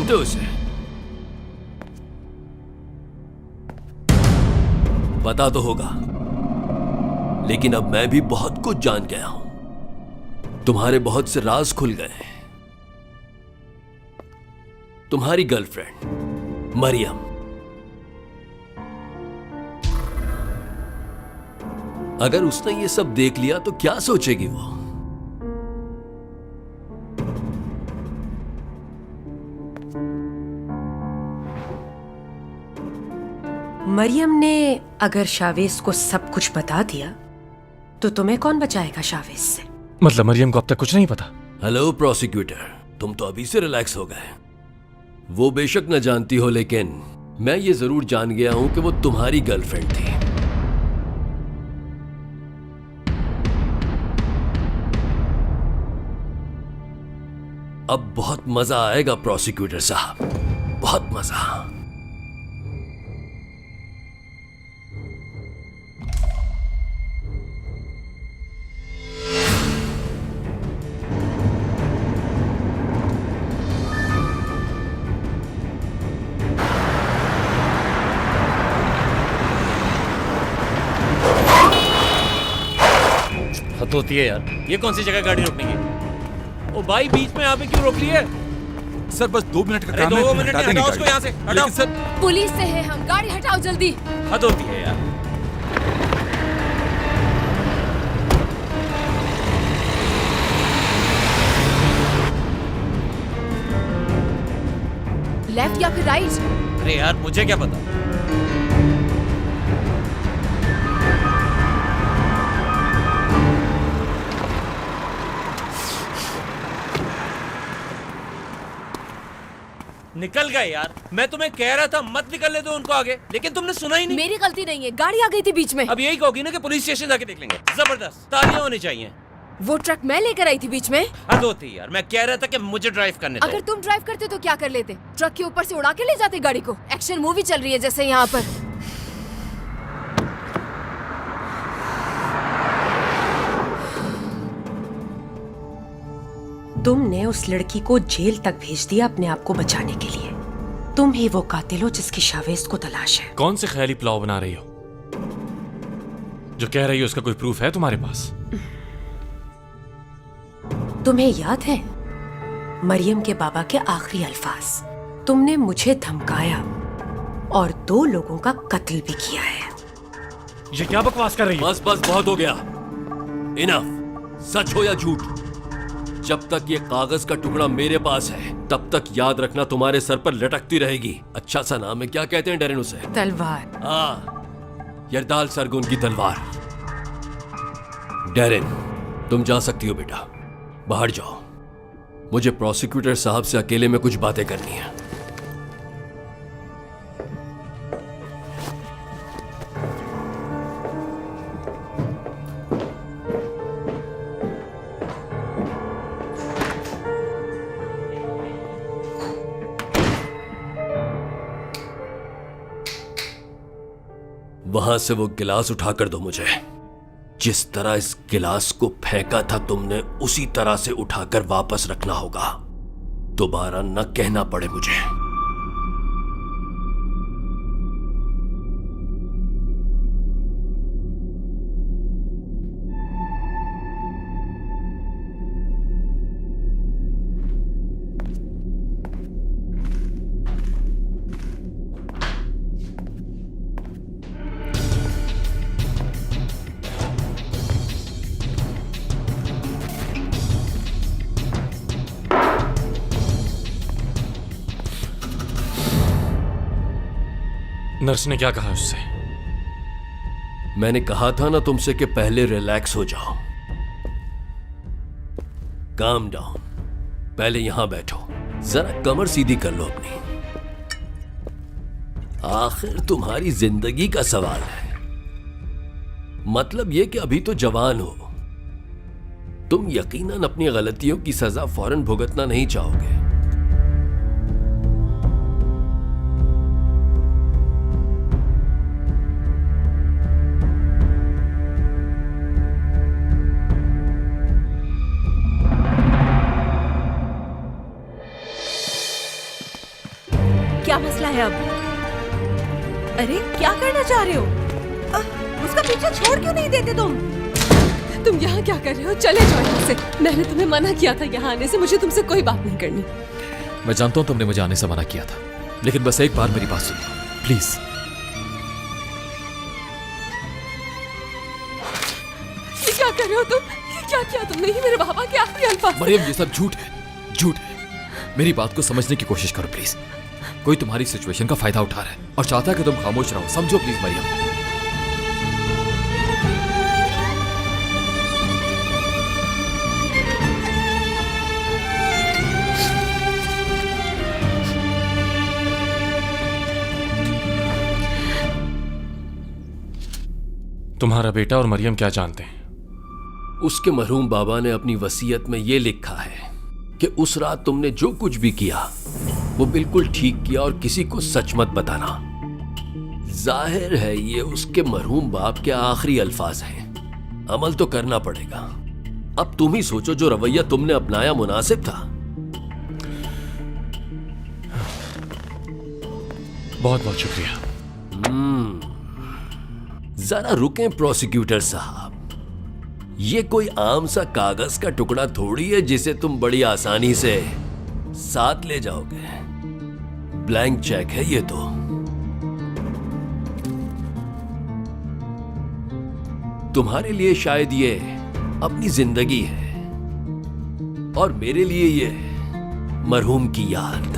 जानते हो उसे? पता तो होगा, लेकिन अब मैं भी बहुत कुछ जान गया हूं। तुम्हारे बहुत से राज खुल गए हैं। तुम्हारी गर्लफ्रेंड मरियम, अगर उसने ये सब देख लिया तो क्या सोचेगी वो? मरियम ने अगर शावेज को सब कुछ बता दिया तो तुम्हें कौन बचाएगा शावेज से? मतलब मरियम को अब तक कुछ नहीं पता? हेलो प्रोसिक्यूटर, तुम तो अभी से रिलैक्स हो गए। वो बेशक न जानती हो, लेकिन मैं ये जरूर जान गया हूं कि वो तुम्हारी गर्लफ्रेंड थी। अब बहुत मजा आएगा प्रोसिक्यूटर साहब, बहुत मजा। हद होती है यार, ये कौन सी जगह गाड़ी रोकने की? ओ भाई, बीच में यहाँ पे क्यों रोक ली है? सर बस 2 मिनट का काम है। 2 मिनट में हटाओ उसको यहाँ से, हटाओ। सर पुलिस से है हम, गाड़ी हटाओ जल्दी। हद होती है यार। लेफ्ट या फिर राइट? अरे यार, मुझे क्या पता। निकल गए यार, मैं तुम्हें कह रहा था मत निकलने दो उनको आगे, लेकिन तुमने सुना ही नहीं। मेरी गलती नहीं है, गाड़ी आ गई थी बीच में। अब यही कहोगी ना कि पुलिस स्टेशन जाके देख लेंगे। जबरदस्त, तालियां होनी चाहिए। वो ट्रक मैं लेकर आई थी बीच में। हद होती है यार, मैं कह रहा था कि मुझे ड्राइव करने दो। अगर तुम ड्राइव करते तो क्या कर लेते? ट्रक के ऊपर से उड़ा के ले जाते गाड़ी को। एक्शन मूवी चल रही है जैसे यहाँ पर। तुमने उस लड़की को जेल तक भेज दिया अपने आप को बचाने के लिए। तुम ही वो कातिल हो जिसकी शावेज को तलाश है। कौन से ख्याली प्लाव बना रही हो? जो कह रही हो उसका कोई प्रूफ है तुम्हारे पास? तुम्हें याद है मरियम के बाबा के आखिरी अल्फाज? तुमने मुझे धमकाया और 2 लोगों का कत्ल भी किया है। ये क्या बकवास कर रही हो? बस बस, बहुत हो गया। इनफ। सच हो या झूठ, जब तक ये कागज का टुकड़ा मेरे पास है तब तक याद रखना तुम्हारे सर पर लटकती रहेगी। अच्छा सा नाम है, क्या कहते हैं डेरेन उसे? तलवार। हाँ, यरदाल सरगुन की तलवार। डेरेन, तुम जा सकती हो बेटा, बाहर जाओ। मुझे प्रोसिक्यूटर साहब से अकेले में कुछ बातें करनी है। वहां से वो गिलास उठाकर दो मुझे। जिस तरह इस गिलास को फेंका था तुमने, उसी तरह से उठाकर वापस रखना होगा। दोबारा न कहना पड़े मुझे। नर्स ने क्या कहा उससे? मैंने कहा था ना तुमसे कि पहले रिलैक्स हो जाओ। Calm down. पहले यहां बैठो, जरा कमर सीधी कर लो अपनी। आखिर तुम्हारी जिंदगी का सवाल है। मतलब यह कि अभी तो जवान हो। तुम यकीनन अपनी गलतियों की सजा फौरन भुगतना नहीं चाहोगे। मसला है अब? अरे क्या करना चाह रहे हो? उसका पीछा छोड़ क्यों नहीं देते तुम? तुम यहाँ क्या कर रहे हो? चले जाओ यहाँ से। मैंने तुम्हें मना किया था यहाँ आने से। मुझे तुमसे कोई बात नहीं करनी। मैं जानता हूं तुमने मुझे आने से मना किया था, लेकिन बस एक बार मेरी बात सुन लो प्लीज। ये क्या कर रहे हो तुम? ये क्या किया तुमने? ये मेरे बाबा के आखिरी अल्फाज। मरियम ये सब झूठ है, झूठ है। मेरी बात को समझने की कोशिश करो प्लीज। कोई तुम्हारी सिचुएशन का फायदा उठा रहा है और चाहता है कि तुम खामोश रहो। समझो प्लीज मरियम। तुम्हारा बेटा और मरियम क्या जानते हैं? उसके मरहूम बाबा ने अपनी वसीयत में यह लिखा है कि उस रात तुमने जो कुछ भी किया वो बिल्कुल ठीक किया और किसी को सच मत बताना। जाहिर है ये उसके मरहूम बाप के आखिरी अल्फाज हैं। अमल तो करना पड़ेगा। अब तुम ही सोचो जो रवैया तुमने अपनाया मुनासिब था? बहुत बहुत शुक्रिया। जरा रुकें प्रोसिक्यूटर साहब। ये कोई आम सा कागज का टुकड़ा थोड़ी है जिसे तुम बड़ी आसानी से साथ ले जाओगे। ब्लैंक चेक है ये तो। तुम्हारे लिए शायद ये अपनी जिंदगी है और मेरे लिए ये मरहूम की याद।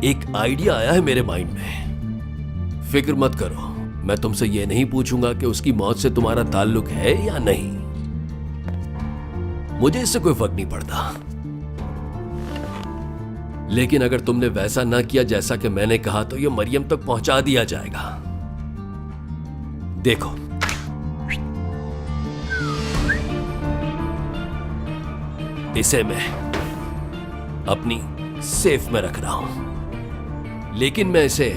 एक आइडिया आया है मेरे माइंड में। फिक्र मत करो, मैं तुमसे यह नहीं पूछूंगा कि उसकी मौत से तुम्हारा ताल्लुक है या नहीं। मुझे इससे कोई फर्क नहीं पड़ता। लेकिन अगर तुमने वैसा ना किया जैसा कि मैंने कहा तो यह मरियम तक पहुंचा दिया जाएगा। देखो, इसे मैं अपनी सेफ में रख रहा हूं, लेकिन मैं इसे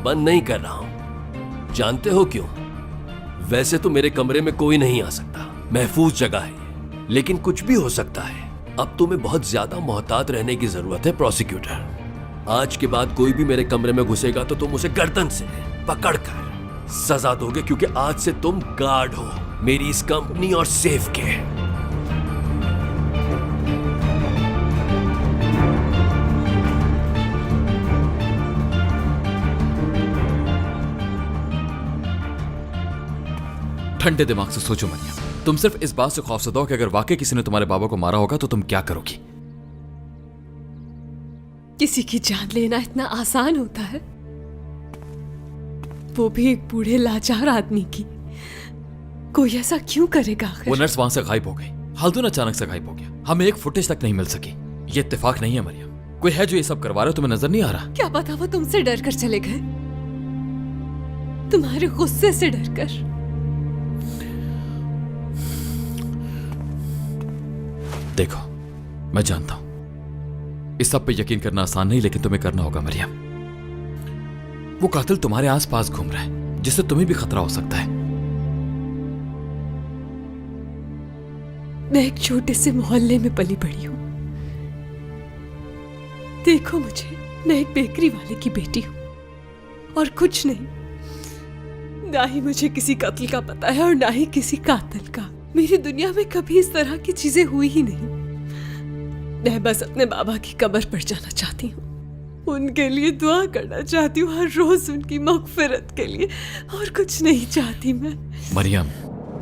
बंद नहीं कर रहा हूं। जानते हो क्यों? वैसे तो मेरे कमरे में कोई नहीं आ सकता, महफूज जगह है, लेकिन कुछ भी हो सकता है। अब तुम्हें बहुत ज्यादा मोहतात रहने की जरूरत है प्रोसिक्यूटर। आज के बाद कोई भी मेरे कमरे में घुसेगा तो तुम उसे गर्दन से पकड़कर सजा दोगे, क्योंकि आज से तुम गार्ड हो मेरी इस कंपनी और सेफ के। ठंडे दिमाग से सोचो मरियम। तुम सिर्फ इस बात से खौफजदा हो कि अगर वाकई किसी ने तुम्हारे बाबा को मारा होगा तो तुम क्या करोगी? किसी की जान लेना इतना आसान होता है? वो भी एक बूढ़े लाचार आदमी की। कोई ऐसा क्यों करेगा आखिर? वो नर्स वहां से गायब हो गई। हाल्दुन अचानक से गायब हो गया। हमें एक फुटेज तक नहीं मिल सकी। ये इत्तेफाक नहीं है मरियम। कोई है जो ये सब करवा रहा है, तुम्हें नजर नहीं आ रहा? क्या पता वो तुमसे डर कर चले गए, तुम्हारे गुस्से से डर कर। देखो, मैं जानता हूं इस सब पे यकीन करना आसान नहीं, लेकिन तुम्हें करना होगा मरियम। वो कातिल तुम्हारे आसपास घूम रहा है, जिससे तुम्हें भी खतरा हो सकता है। मैं एक छोटे से मोहल्ले में पली बड़ी हूं। देखो मुझे, मैं एक बेकरी वाले की बेटी हूं और कुछ नहीं। ना ही मुझे किसी कत्ल का पता है और ना ही किसी कातिल का। मेरी दुनिया में कभी इस तरह की चीजें हुई ही नहीं। मैं बस अपने बाबा की कब्र पर जाना चाहती हूँ, उनके लिए दुआ करना चाहती हूँ हर रोज उनकी मगफिरत के लिए, और कुछ नहीं चाहती मैं। मरियम,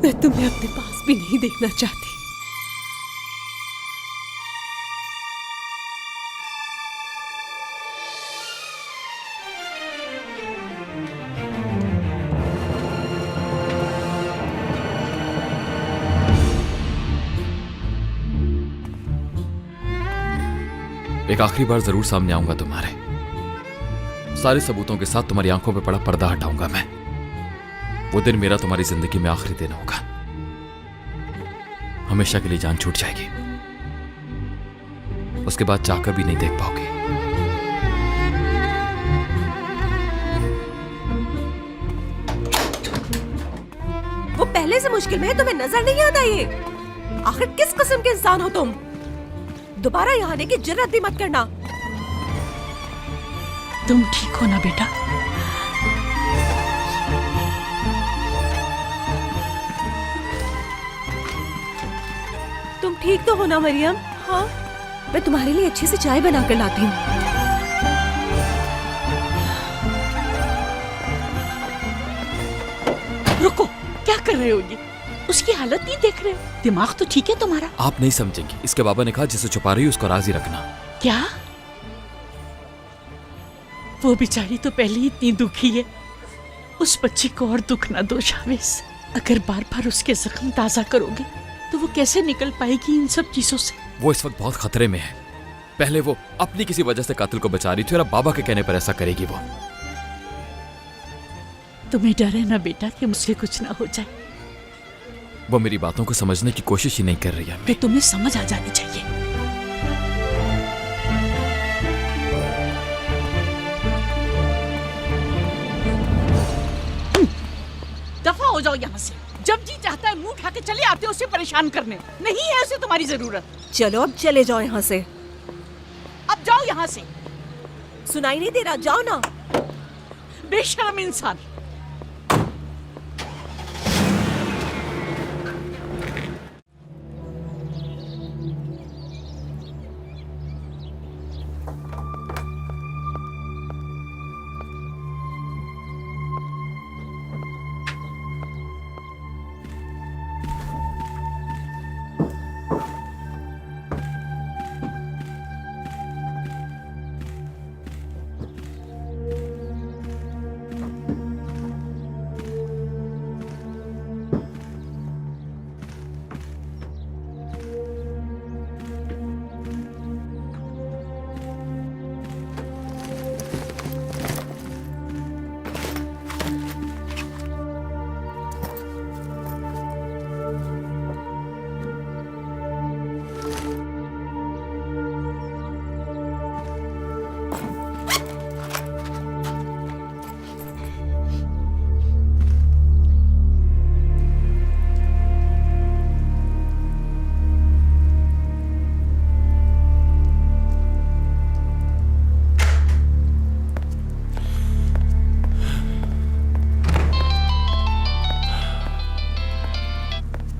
मैं तुम्हें अपने पास भी नहीं देखना चाहती। एक आखिरी बार जरूर सामने आऊंगा तुम्हारे। सारे सबूतों के साथ तुम्हारी आंखों पे पड़ा पर्दा हटाऊंगा मैं। वो दिन मेरा तुम्हारी जिंदगी में आखिरी दिन होगा। हमेशा के लिए जान छूट जाएगी, उसके बाद चाहकर भी नहीं देख पाओगे। वो पहले से मुश्किल में है, तुम्हें नजर नहीं आता ये? आखिर किस किस्म के इंसान हो तुम? दोबारा यहाँ आने की जरूरत भी मत करना। तुम ठीक हो ना बेटा? तुम ठीक तो हो ना मरियम? हाँ, मैं तुम्हारे लिए अच्छे से चाय बना कर लाती हूँ। रुको, क्या कर रहे हो ये? उसकी हालत नहीं देख रहे हो? दिमाग तो ठीक है तुम्हारा? आप नहीं समझेंगे। इसके बाबा ने कहा जिसे छुपा रही हो उसको राजी रखना। क्या? वो बेचारी तो पहले ही इतनी दुखी है, उस बच्ची को और दुख ना दो शावेस। अगर बार बार उसके जख्म ताजा करोगे तो वो कैसे निकल पाएगी इन सब चीजों से? वो इस वक्त बहुत खतरे में है। पहले वो अपनी किसी वजह से कातिल को बचा रही थी और अब बाबा के कहने पर ऐसा करेगी वो। तुम्हें डर है ना बेटा कि मुझसे कुछ ना हो जाए? वो मेरी बातों को समझने की कोशिश ही नहीं कर रही है। तो तुम्हें समझ आ जानी चाहिए। दफा हो जाओ यहाँ से। जब जी चाहता है मुंह उठा के चले आते हो उसे परेशान करने। नहीं है उसे तुम्हारी जरूरत। चलो अब चले जाओ यहाँ से। अब जाओ यहाँ से। सुनाई नहीं दे रहा? जाओ ना। बेशर्म इंसान।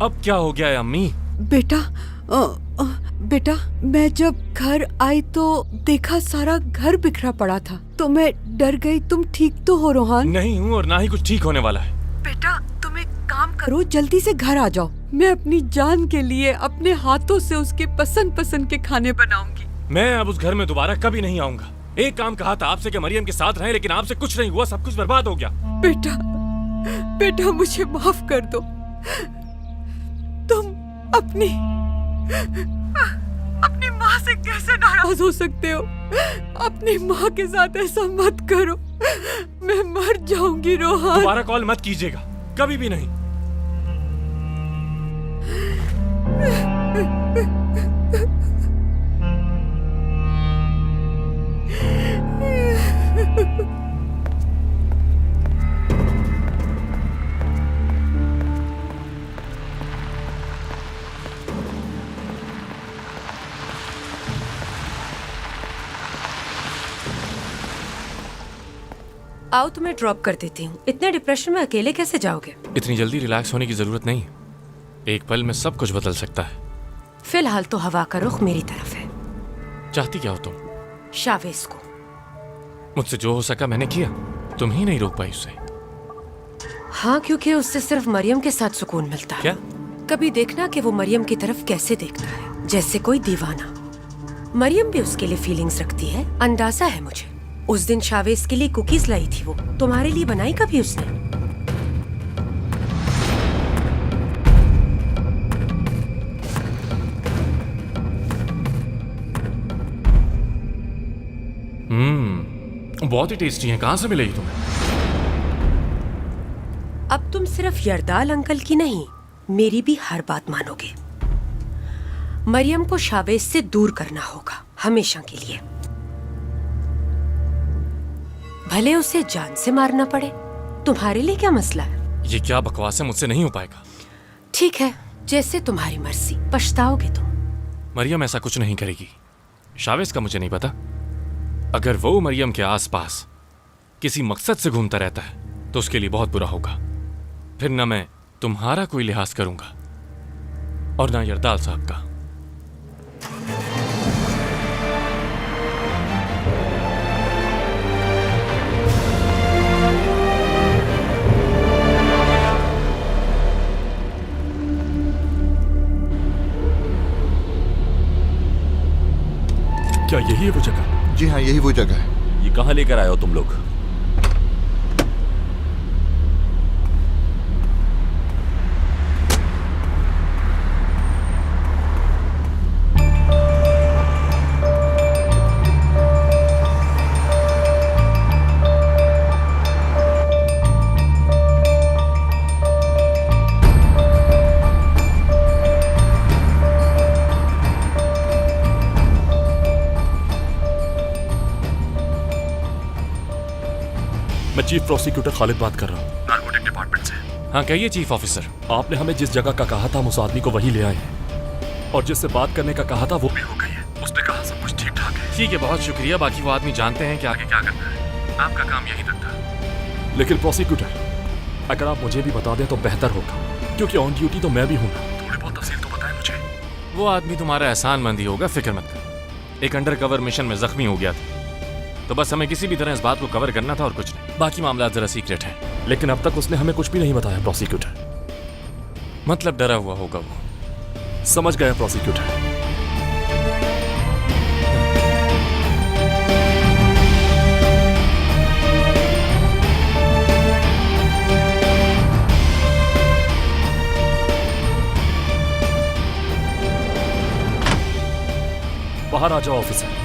अब क्या हो गया है अम्मी? बेटा मैं जब घर आई तो देखा सारा घर बिखरा पड़ा था तो मैं डर गई। तुम ठीक तो हो रोहान? नहीं हूँ और ना ही कुछ ठीक होने वाला है। बेटा तुम एक काम करो, जल्दी से घर आ जाओ। मैं अपनी जान के लिए अपने हाथों से उसके पसंद पसंद के खाने बनाऊंगी। मैं अब उस घर में दोबारा कभी नहीं आऊंगा। एक काम कहा था आपसे कि मरियम के साथ रहें, लेकिन आपसे कुछ नहीं हुआ, सब कुछ बर्बाद हो गया। बेटा मुझे माफ कर दो। तुम अपनी माँ से कैसे नाराज हो सकते हो? अपनी माँ के साथ ऐसा मत करो। मैं मर जाऊंगी रोहान। दोबारा कॉल मत कीजिएगा, कभी भी नहीं। आओ तुम्हें ड्रॉप कर देती हूँ। इतने डिप्रेशन में अकेले कैसे जाओगे? इतनी जल्दी रिलैक्स होने की जरूरत नहीं। एक पल में सब कुछ बदल सकता है। फिलहाल तो हवा का रुख मेरी तरफ है। चाहती क्या हो तुम? शावेज को। मुझसे जो हो सका मैंने किया, तुम ही नहीं रोक पाई उसे। हाँ, क्योंकि उससे सिर्फ मरियम के साथ सुकून मिलता है। क्या? कभी देखना कि वो मरियम की तरफ कैसे देखता है, जैसे कोई दीवाना। मरियम भी उसके लिए फीलिंग्स रखती है, अंदाजा है मुझे। उस दिन शावेज के लिए कुकीज लाई थी वो, तुम्हारे लिए बनाई कभी उसने? बहुत ही टेस्टी है। कहाँ से मिलेगी तुम्हें? अब तुम सिर्फ यरदाल अंकल की नहीं, मेरी भी हर बात मानोगे। मरियम को शावेज से दूर करना होगा, हमेशा के लिए। भले उसे जान से मारना पड़े। तुम्हारे लिए क्या मसला है? ये क्या बकवास है, मुझसे नहीं हो पाएगा। ठीक है, जैसे तुम्हारी मर्जी। पछताओगे तुम। मरियम ऐसा कुछ नहीं करेगी। शावेज का मुझे नहीं पता। अगर वो मरियम के आसपास किसी मकसद से घूमता रहता है तो उसके लिए बहुत बुरा होगा। फिर न मैं तुम्हारा कोई लिहाज करूंगा और ना यरदाल साहब का। क्या यही है वो जगह? जी हाँ, यही वो जगह है। ये कहाँ लेकर आए हो तुम लोग? मैं चीफ प्रोसिक्यूटर खालिद बात कर रहा हूँ, नार्कोटिक डिपार्टमेंट से। हाँ कहिए चीफ ऑफिसर। आपने हमें जिस जगह का कहा था हम उस आदमी को वहीं ले आए हैं, और जिससे बात करने का कहा था वो भी हो गई है। उसने कहा सब कुछ ठीक ठाक है। ठीक है, बहुत शुक्रिया। बाकी वो आदमी जानते हैं कि आगे क्या करना है। आपका काम यही तक था। लेकिन प्रोसिक्यूटर, अगर आप मुझे भी बता दें तो बेहतर होगा, क्योंकि ऑन ड्यूटी तो मैं भी हूँ ना। थोड़ी बहुत तफसील तो बताएं मुझे। वो आदमी तुम्हारा एहसानमंद ही होगा, फिक्र मत कर। एक अंडरकवर मिशन में जख्मी हो गया था, तो बस हमें किसी भी तरह इस बात को कवर करना था और कुछ नहीं। बाकी मामला जरा सीक्रेट है। लेकिन अब तक उसने हमें कुछ भी नहीं बताया प्रोसिक्यूटर। मतलब डरा हुआ होगा वो। समझ गया प्रोसिक्यूटर। बाहर आ जाओ ऑफिसर।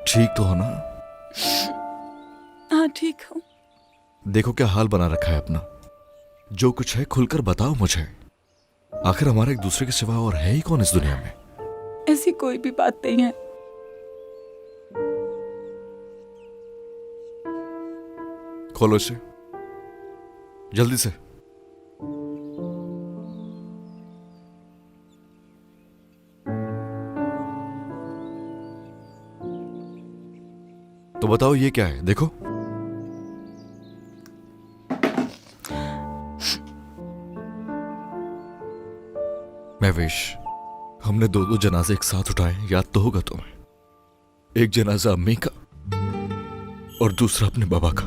ठीक तो हो ना? हाँ ठीक हूँ। देखो क्या हाल बना रखा है अपना। जो कुछ है खुलकर बताओ मुझे। आखिर हमारे एक दूसरे के सिवा और है ही कौन इस दुनिया में? ऐसी कोई भी बात नहीं है। खोलो इसे जल्दी से। तो बताओ ये क्या है? देखो। महवेश, हमने दो जनाजे एक साथ उठाए, याद तो होगा तुम्हें। एक जनाजा अम्मी का और दूसरा अपने बाबा का।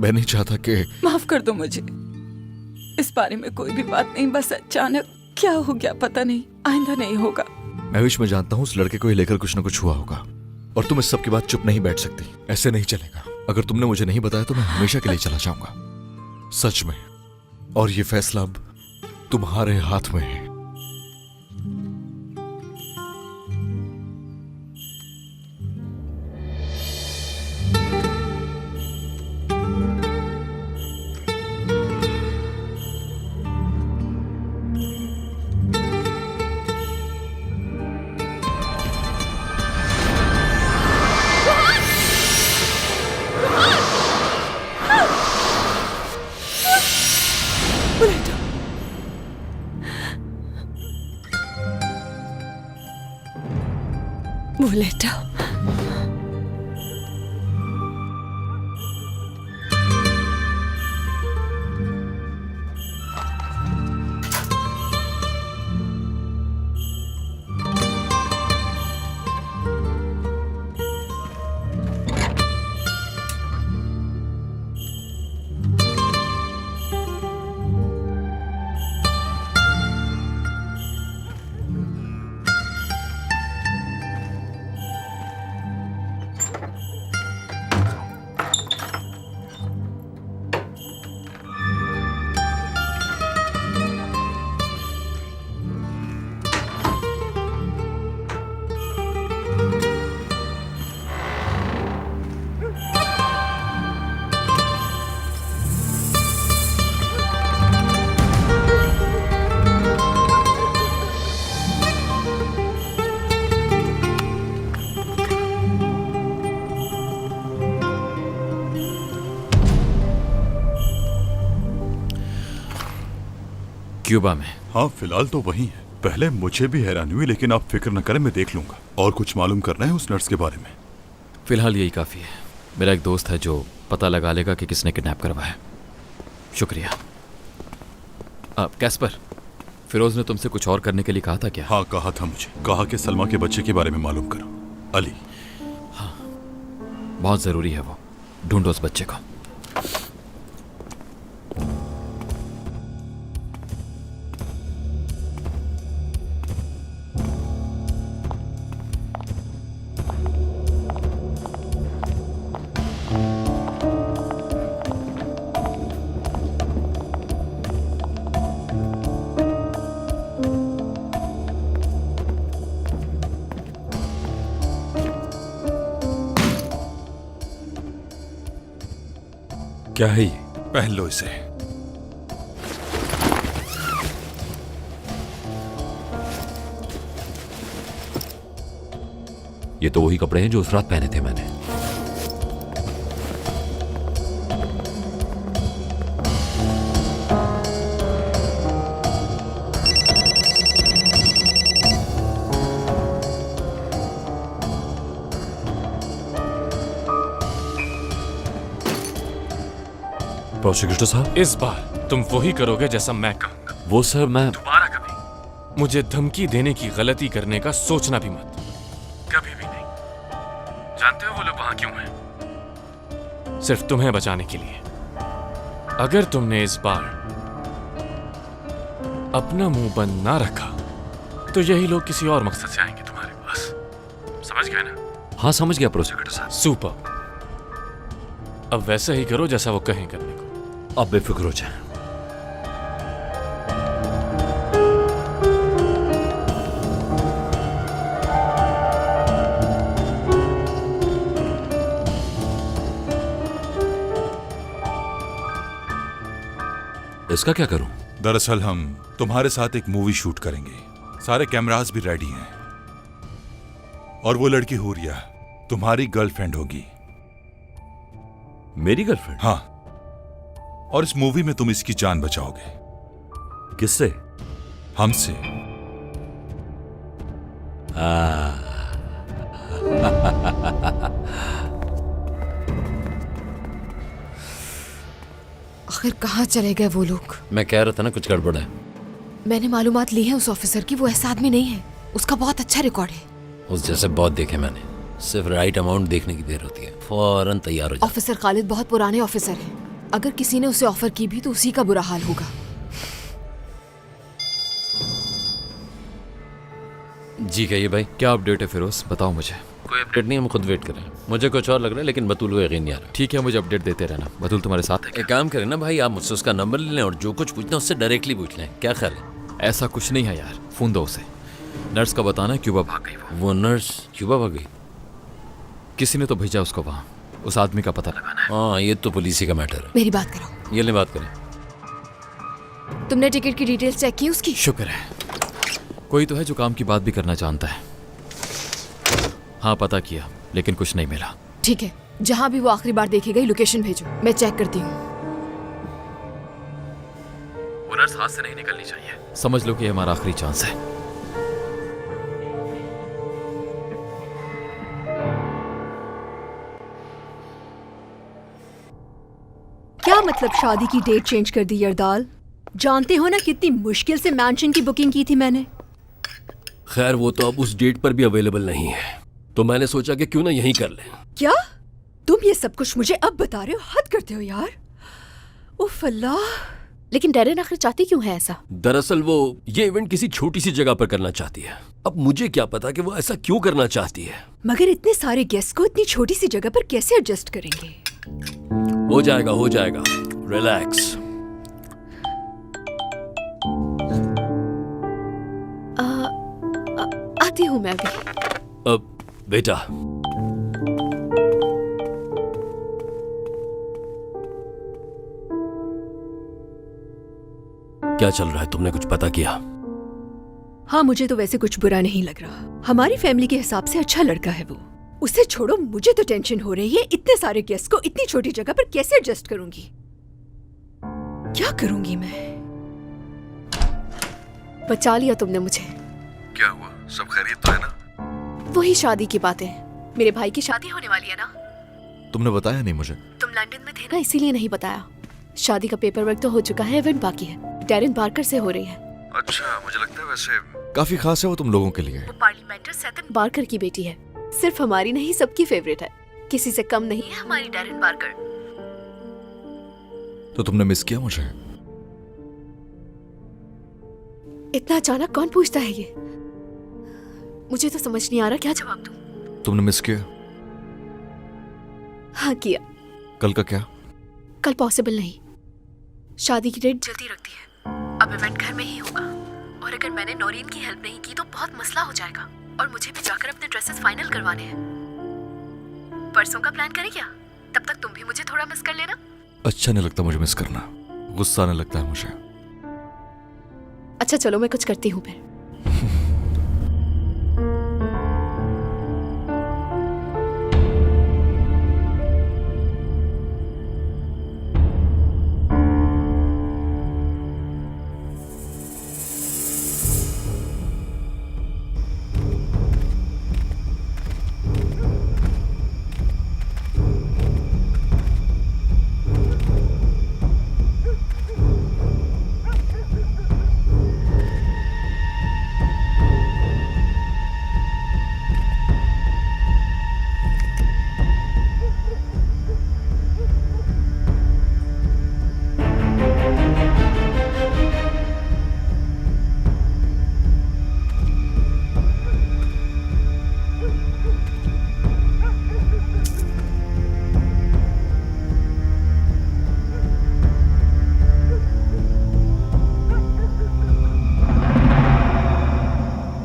मैं नहीं चाहता कि... माफ कर दो मुझे, इस बारे में कोई भी बात नहीं, बस अचानक क्या हो गया पता नहीं, आइंदा नहीं होगा। महवेश, मैं जानता हूं उस लड़के को ही लेकर कुछ ना कुछ हुआ होगा, और तुम इस सब के बाद चुप नहीं बैठ सकती। ऐसे नहीं चलेगा। अगर तुमने मुझे नहीं बताया तो मैं हमेशा के लिए चला जाऊंगा, सच में। और ये फैसला अब तुम्हारे हाथ में है। बुलेटा, क्यूबा में। हाँ फिलहाल तो वही है। पहले मुझे भी हैरानी हुई, लेकिन आप फिक्र न करें, मैं देख लूंगा। और कुछ मालूम करना है उस नर्स के बारे में? फिलहाल यही काफ़ी है। मेरा एक दोस्त है जो पता लगा लेगा कि किसने किडनैप करवाया। शुक्रिया। कैस्पर, फिरोज ने तुमसे कुछ और करने के लिए कहा था क्या? हाँ कहा था मुझे, कहा कि सलमा के बच्चे के बारे में मालूम करो। अली। हाँ बहुत ज़रूरी है वो। ढूंढो उस बच्चे को। क्या है ये? पहन लो इसे। ये तो वही कपड़े हैं जो उस रात पहने थे मैंने। प्रोसिक्यूटर साहब, इस बार तुम वही करोगे जैसा मैं कहूंगा। वो सर मैं दोबारा कभी मुझे धमकी देने की गलती करने का सोचना भी मत, कभी भी नहीं। जानते हो वो लोग वहां क्यों हैं? सिर्फ तुम्हें बचाने के लिए। अगर तुमने इस बार अपना मुंह बंद ना रखा तो यही लोग किसी और मकसद से आएंगे तुम्हारे पास। समझ गए ना? हाँ समझ गया प्रोसिक्यूटर साहब। सुपर। अब वैसा ही करो जैसा वो कहें करने को। अब बेफिक्र हो जाए। इसका क्या करूं? दरअसल हम तुम्हारे साथ एक मूवी शूट करेंगे। सारे कैमरास भी रेडी हैं। और वो लड़की हुरिया तुम्हारी गर्लफ्रेंड होगी। मेरी गर्लफ्रेंड? हाँ। और इस मूवी में तुम इसकी जान बचाओगे। किससे? हमसे। आखिर कहाँ चले गए वो लोग? मैं कह रहा था ना कुछ गड़बड़ है। मैंने मालूमात ली है उस ऑफिसर की, वो ऐसा आदमी नहीं है। उसका बहुत अच्छा रिकॉर्ड है। उस जैसे बहुत देखे मैंने। सिर्फ राइट अमाउंट देखने की देर होती है, फौरन तैयार हो जाए। ऑफिसर खालिद बहुत पुराने ऑफिसर हैं। अगर किसी ने उसे ऑफर की भी तो उसी का बुरा हाल होगा। जी कहिए भाई। क्या अपडेट है फिरोज, बताओ मुझे। कोई अपडेट नहीं, हम खुद वेट कर रहे हैं। मुझे कुछ और लग रहा है, लेकिन बतूल को यकीन नहीं आ रहा। ठीक है, मुझे अपडेट देते रहना। बतूल तुम्हारे साथ है? एक काम करें ना भाई, आप मुझसे उसका नंबर ले लें और जो कुछ पूछना उससे डायरेक्टली पूछ लें। क्या ख्याल है? ऐसा कुछ नहीं है यार, फोन दो उसे। नर्स का बताना है क्यूबा भाग गई। वो नर्स क्यूबा भाग गई? किसी ने तो भेजा उसको वहाँ। उस आदमी का पता लगाना है। हाँ ये तो पुलिस ही का मैटर है। मेरी बात करो। ये ले बात करें। तुमने टिकट की डिटेल्स चेक की उसकी? शुक्र है, कोई तो है जो काम की बात भी करना जानता है। हाँ पता किया, लेकिन कुछ नहीं मिला। ठीक है, जहाँ भी वो आखिरी बार देखी गई लोकेशन भेजो, मैं चेक करती हूँ। वो नर्स हाथ से नहीं निकलनी चाहिए। समझ लो कि हमारा आखिरी चांस है। क्या मतलब शादी की डेट चेंज कर दी यरदाल? जानते हो ना कितनी मुश्किल से मैंशन की बुकिंग की थी मैंने। खैर वो तो अब उस डेट पर भी अवेलेबल नहीं है, तो मैंने सोचा कि क्यों ना यहीं कर लें। क्या तुम ये सब कुछ मुझे अब बता रहे हो? हद करते हो यार। उफ अल्लाह। लेकिन डेरेन आखिर चाहती क्यों है ऐसा? दरअसल वो ये इवेंट किसी छोटी सी जगह पर करना चाहती है। अब मुझे क्या पता कि वो ऐसा क्यों करना चाहती है। मगर इतने सारे गेस्ट को इतनी छोटी सी जगह पर कैसे एडजस्ट करेंगे? हो जाएगा, रिलैक्स। आती हूँ मैं भी। अब बेटा, क्या चल रहा है? तुमने कुछ पता किया? हाँ मुझे तो वैसे कुछ बुरा नहीं लग रहा। हमारी फैमिली के हिसाब से अच्छा लड़का है वो। उसे छोड़ो, मुझे तो टेंशन हो रही है। इतने सारे गेस्ट को इतनी छोटी जगह पर कैसे एडजस्ट करूंगी? क्या करूंगी मैं? बचा लिया तुमने मुझे। क्या हुआ? सब खैरियत तो है ना? वही शादी की बातें। मेरे भाई की शादी होने वाली है ना। तुमने बताया नहीं मुझे। तुम लंदन में थे ना, इसीलिए नहीं बताया। शादी का पेपर वर्क तो हो चुका है, इवेंट बाकी है। डैरेन बार्कर से हो रही है। अच्छा, मुझे लगता है वैसे काफी खास है वो तुम लोगों के लिए। वो पार्लियामेंटर सेथन बार्कर की बेटी है। सिर्फ हमारी नहीं, सबकी फेवरेट है। किसी से कम नहीं है हमारी डैरेन बार्कर। तो तुमने मिस किया मुझे? इतना अचानक कौन पूछता है ये? मुझे तो समझ नहीं आ रहा क्या जवाब दूं। तुमने मिस किया? हाँ किया। कल का क्या? कल पॉसिबल नहीं। शादी की डेट जल्दी रखती है। अब इवेंट घर में ही होगा, और अगर मैंने नौरीन की हेल्प नहीं की तो बहुत मसला हो जाएगा, और मुझे भी जाकर अपने ड्रेसेस फाइनल करवाने हैं। परसों का प्लान करें क्या? तब तक तुम भी मुझे थोड़ा मिस कर लेना। अच्छा नहीं लगता मुझे मिस करना, गुस्सा आने लगता है मुझे। अच्छा चलो, मैं कुछ करती हूँ फिर।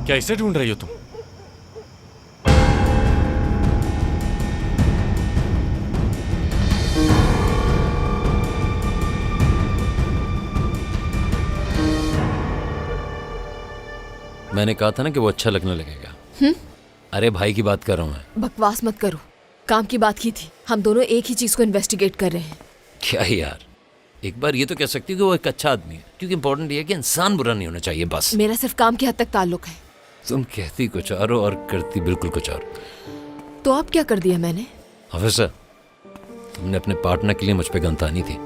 क्या इसे ढूंढ रही हो तुम? मैंने कहा था ना कि वो अच्छा लगने लगेगा। अरे भाई की बात कर रहा हूं मैं। बकवास मत करो, काम की बात की थी। हम दोनों एक ही चीज को इन्वेस्टिगेट कर रहे हैं। क्या यार, एक बार ये तो कह सकती हूँ कि वो एक अच्छा आदमी है, क्योंकि इंपॉर्टेंट ये है कि इंसान बुरा नहीं होना चाहिए बस। मेरा सिर्फ काम की हद तक ताल्लुक है। तुम कहती कुछ और हो और करती बिल्कुल कुछ और। तो अब क्या कर दिया मैंने? ऑफिसर, तुमने अपने पार्टनर के लिए मुझ पे गन तानी थी।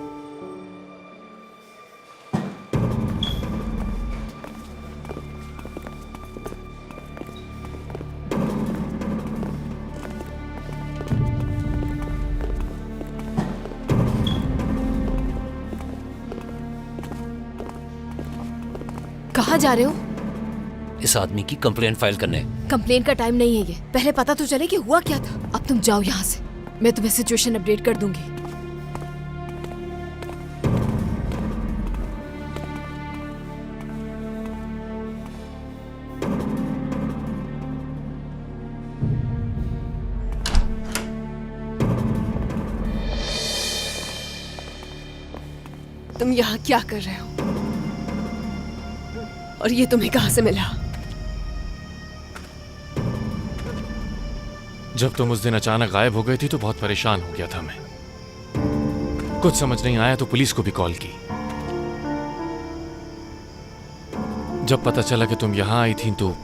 कहाँ जा रहे हो? इस आदमी की कंप्लेंट फाइल करने। कंप्लेन का टाइम नहीं है ये। पहले पता तो चले कि हुआ क्या था। अब तुम जाओ यहाँ से, मैं तुम्हें सिचुएशन अपडेट कर दूंगी। तुम यहाँ क्या कर रहे हो? और ये तुम्हें कहाँ से मिला? जब तुम उस दिन अचानक गायब हो गई थी तो बहुत परेशान हो गया था मैं। कुछ समझ नहीं आया तो पुलिस को भी कॉल की। जब पता चला कि तुम यहां आई थी तो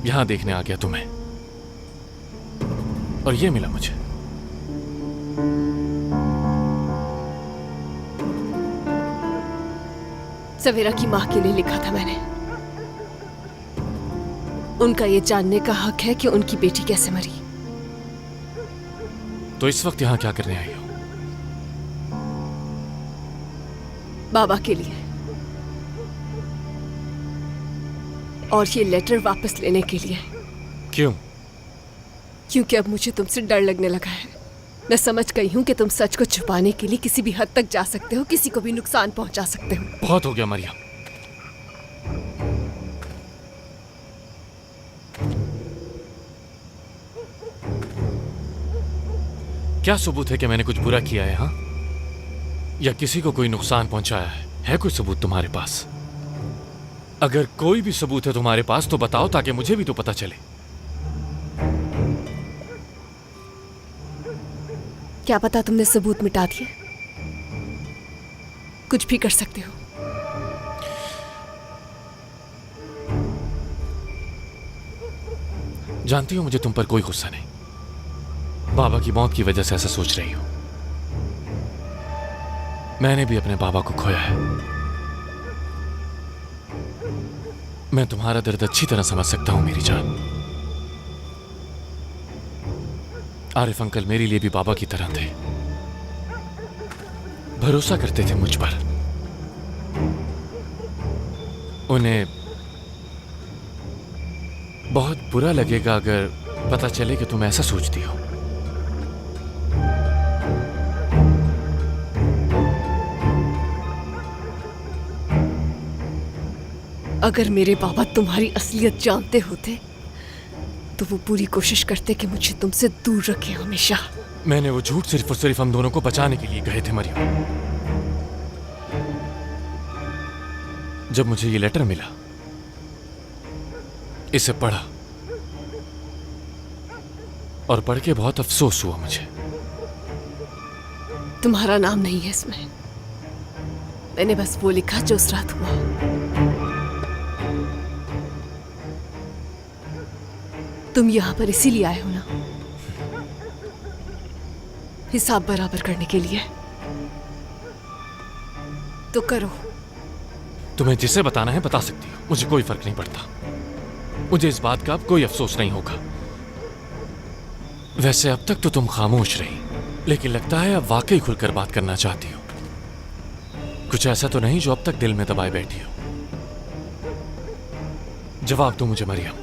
यहां देखने आ गया तुम्हें, और ये मिला मुझे। सवेरा की माँ के लिए लिखा था मैंने। उनका ये जानने का हक है कि उनकी बेटी कैसे मरी। तो इस वक्त यहां क्या करने आई हो? बाबा के लिए, और ये लेटर वापस लेने के लिए। क्यों? क्योंकि अब मुझे तुमसे डर लगने लगा है। मैं समझ गई हूँ कि तुम सच को छुपाने के लिए किसी भी हद तक जा सकते हो, किसी को भी नुकसान पहुंचा सकते हो। बहुत हो गया मरियम। क्या सबूत है कि मैंने कुछ बुरा किया है? हाँ, या किसी को कोई नुकसान पहुंचाया है कोई सबूत तुम्हारे पास? अगर कोई भी सबूत है तुम्हारे पास तो बताओ, ताकि मुझे भी तो पता चले। क्या पता तुमने सबूत मिटा दिए। कुछ भी कर सकते हो। जानती हो मुझे तुम पर कोई गुस्सा नहीं, बाबा की मौत की वजह से ऐसा सोच रही हो। मैंने भी अपने बाबा को खोया है। मैं तुम्हारा दर्द अच्छी तरह समझ सकता हूं मेरी जान। आरिफ अंकल मेरे लिए भी बाबा की तरह थे, भरोसा करते थे मुझ पर। उन्हें बहुत बुरा लगेगा अगर पता चले कि तुम ऐसा सोचती हो। अगर मेरे बाबा तुम्हारी असलियत जानते होते तो वो पूरी कोशिश करते कि मुझे तुमसे दूर रखे हमेशा। मैंने वो झूठ सिर्फ और सिर्फ हम दोनों को बचाने के लिए कहे थे मरियम। जब मुझे ये लेटर मिला, इसे पढ़ा और पढ़ के बहुत अफसोस हुआ मुझे। तुम्हारा नाम नहीं है इसमें। मैंने बस वो लिखा जो उस रात हुआ। तुम यहां पर इसीलिए आए हो ना, हिसाब बराबर करने के लिए। तो करो। तुम्हें जिसे बताना है बता सकती हो, मुझे कोई फर्क नहीं पड़ता। मुझे इस बात का अब कोई अफसोस नहीं होगा। वैसे अब तक तो तुम खामोश रही, लेकिन लगता है अब वाकई खुलकर बात करना चाहती हो। कुछ ऐसा तो नहीं जो अब तक दिल में दबाए बैठी हो। जवाब दो मुझे मरियम,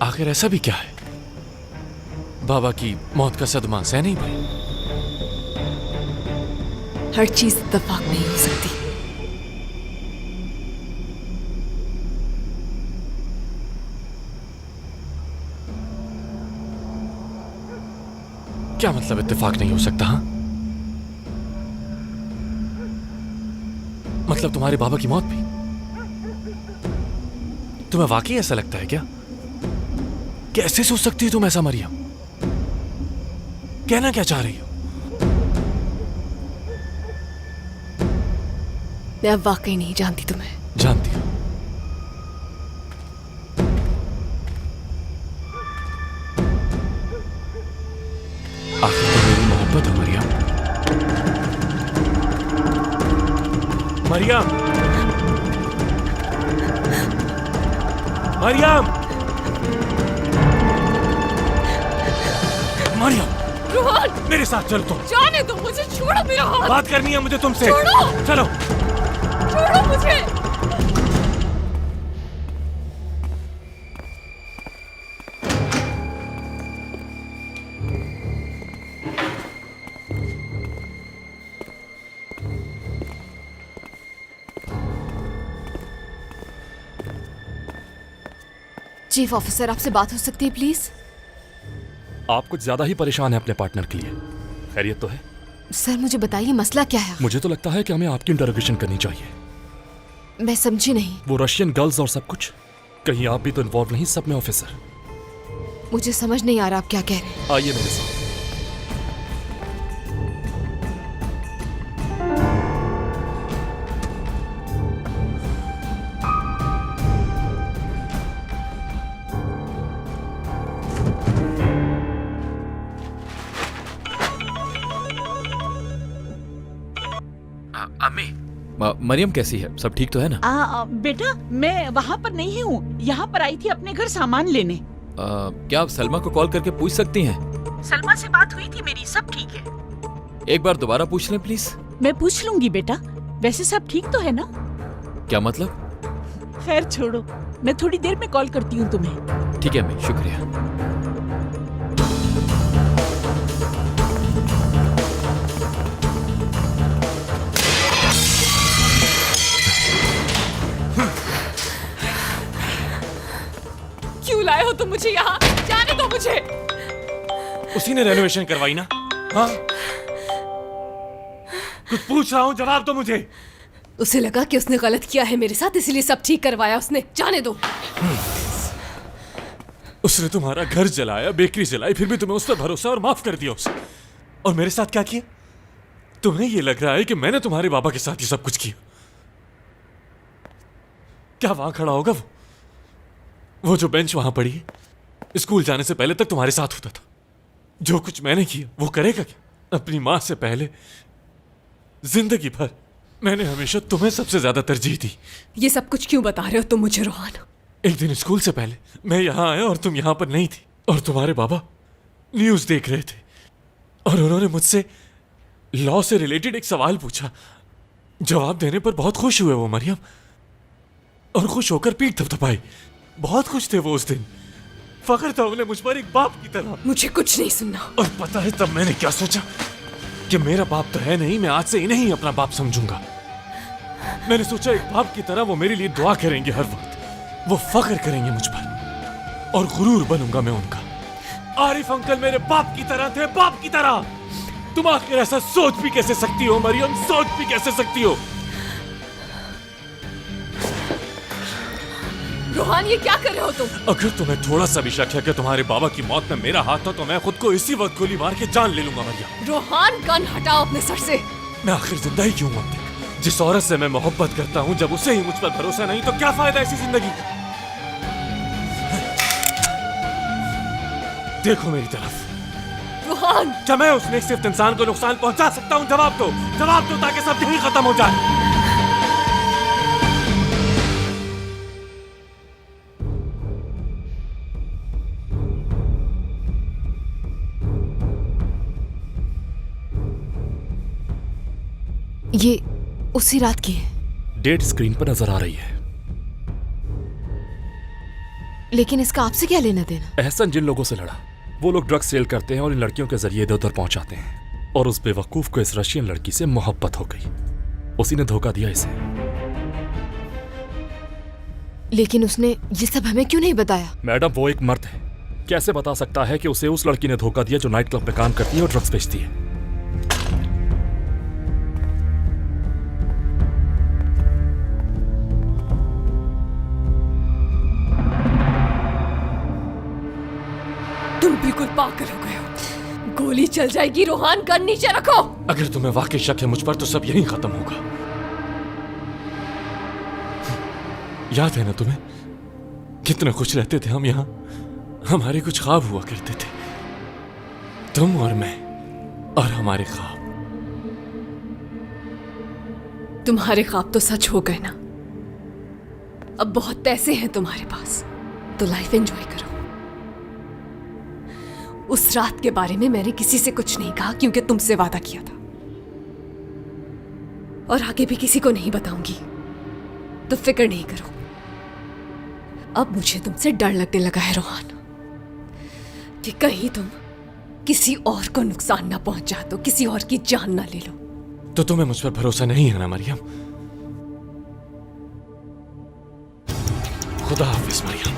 आखिर ऐसा भी क्या है? बाबा की मौत का सदमा सह नहीं पाई? हर चीज इत्तेफाक नहीं हो सकती। क्या मतलब इत्तेफाक नहीं हो सकता? हाँ, मतलब तुम्हारे बाबा की मौत भी? तुम्हें वाकई ऐसा लगता है क्या? कैसे सोच सकती हो तुम ऐसा मरियम? कहना क्या चाह रही हो? मैं अब वाकई नहीं जानती तुम्हें। जानती हो? आखिर तो मेरी मोहब्बत है मरियम। मरियम, मरियम, मरियम, रोहन, मेरे साथ चल तुम। जाने दो मुझे, छोड़ो मेरा हाथ। बात करनी है मुझे तुमसे। छोड़ो। चलो। छोड़ो मुझे। चीफ ऑफिसर, आपसे बात हो सकती है प्लीज? आप कुछ ज्यादा ही परेशान है अपने पार्टनर के लिए। खैरियत तो है? सर मुझे बताइए मसला क्या है? मुझे तो लगता है कि हमें आपकी इंटरोगेशन करनी चाहिए। मैं समझी नहीं। वो रशियन गर्ल्स और सब कुछ, कहीं आप भी तो इन्वॉल्व नहीं सब में ऑफिसर? मुझे समझ नहीं आ रहा आप क्या कह रहे हैं। आइए मेरे साथ। अम्मी, मरियम कैसी है? सब ठीक तो है ना? बेटा मैं वहाँ पर नहीं हूँ, यहाँ पर आई थी अपने घर सामान लेने। क्या आप सलमा को कॉल करके पूछ सकती हैं? सलमा से बात हुई थी मेरी, सब ठीक है। एक बार दोबारा पूछ लें प्लीज। मैं पूछ लूंगी बेटा। वैसे सब ठीक तो है ना? क्या मतलब? खैर छोड़ो, मैं थोड़ी देर में कॉल करती हूँ तुम्हें। ठीक है अम्मी, शुक्रिया। क्यों लाए हो तुम मुझे यहाँ? जाने दो मुझे। उसी ने रेनोवेशन करवाई ना? हाँ, कुछ पूछ रहा हूँ, जवाब दो मुझे। उसे लगा कि उसने गलत किया है मेरे साथ, इसलिए सब ठीक करवाया उसने। जाने दो। उसने तुम्हारा घर जलाया, बेकरी जलाई, फिर भी तुम्हें उस पर भरोसा और माफ कर दिया उसे। और मेरे साथ क्या किया? तुम्हें ये लग रहा है कि मैंने तुम्हारे बाबा के साथ ये सब कुछ किया? क्या वहां खड़ा होगा वो जो बेंच वहां पड़ी है? स्कूल जाने से पहले तक तुम्हारे साथ होता था। जो कुछ मैंने किया वो करेगा क्या? अपनी माँ से पहले जिंदगी भर मैंने हमेशा तुम्हें सबसे ज्यादा तरजीह दी। ये सब कुछ क्यों बता रहे हो तुम मुझे रोहान? एक दिन स्कूल से पहले मैं यहाँ आया और तुम यहाँ पर नहीं थी, और तुम्हारे बाबा न्यूज देख रहे थे और उन्होंने मुझसे लॉ से रिलेटेड एक सवाल पूछा। जवाब देने पर बहुत खुश हुए वो मरियम, और खुश होकर पीठ थपथपाई। बहुत खुश थे वो उस दिन। फख्र था उन्हें मुझ पर एक बाप की तरह। मुझे कुछ नहीं सुनना। और पता है तब मैंने क्या सोचा कि मेरा बाप तो है नहीं, मैं आज से इन्हें ही अपना बाप समझूंगा। मैंने सोचा एक बाप की तरह वो मेरे लिए दुआ करेंगे हर वक्त, वो फख्र करेंगे मुझ पर और गुरूर बनूंगा मैं उनका। आरिफ अंकल मेरे बाप की तरह थे, बाप की तरह। तुम आखिर ऐसा सोच भी कैसे सकती हो मरियम, सोच भी कैसे सकती हो? रोहान ये क्या कर रहे हो तुम? अगर तुम्हें थोड़ा सा भी शक है कि तुम्हारे बाबा की मौत में मेरा हाथ था तो मैं खुद को इसी वक्त गोली मार के जान ले लूंगा मरियम। रोहान गन हटाओ अपने सर से। मैं आखिर जिंदा ही क्यों हूं? जिस औरत से मैं मोहब्बत करता हूं, जब उसे ही मुझ पर भरोसा नहीं तो क्या फायदा ऐसी जिंदगी का? देखो मेरी तरफ। रोहान, क्या मैं उस नेक इंसान को नुकसान पहुंचा सकता हूं? जवाब दो ताकि सब यही खत्म हो जाए। ये उसी रात की है। डेट स्क्रीन पर नजर आ रही है। लेकिन इसका आपसे क्या लेना देना? एहसन जिन लोगों से लड़ा, वो लोग ड्रग्स सेल करते हैं और इन लड़कियों के जरिए इधर उधर पहुंचाते हैं। और उस बेवकूफ को इस रशियन लड़की से मोहब्बत हो गई। उसी ने धोखा दिया इसे। लेकिन उसने ये सब हमें क्यों नहीं बताया? मैडम वो एक मर्द है, कैसे बता सकता है कि उसे उस लड़की ने धोखा दिया जो नाइट क्लब में काम करती है और ड्रग्स बेचती है? तुम बिल्कुल पागल हो गए हो। गोली चल जाएगी। रोहान गन नीचे रखो। अगर तुम्हें वाकई शक है मुझ पर तो सब यहीं खत्म होगा। याद है ना तुम्हें कितने खुश रहते थे हम यहाँ? हमारे कुछ ख्वाब हुआ करते थे, तुम और मैं और हमारे ख्वाब। तुम्हारे ख्वाब तो सच हो गए ना। अब बहुत पैसे हैं तुम्हारे पास, तो लाइफ एंजॉय करो। उस रात के बारे में मैंने किसी से कुछ नहीं कहा क्योंकि तुमसे वादा किया था, और आगे भी किसी को नहीं बताऊंगी, तो फिक्र नहीं करो। अब मुझे तुमसे डर लगने लगा है रोहान, कि कहीं तुम किसी और को नुकसान ना पहुंचा दो, किसी और की जान ना ले लो। तो तुम्हें मुझ पर भरोसा नहीं है ना मरियम? खुदा हाफिज मरियम।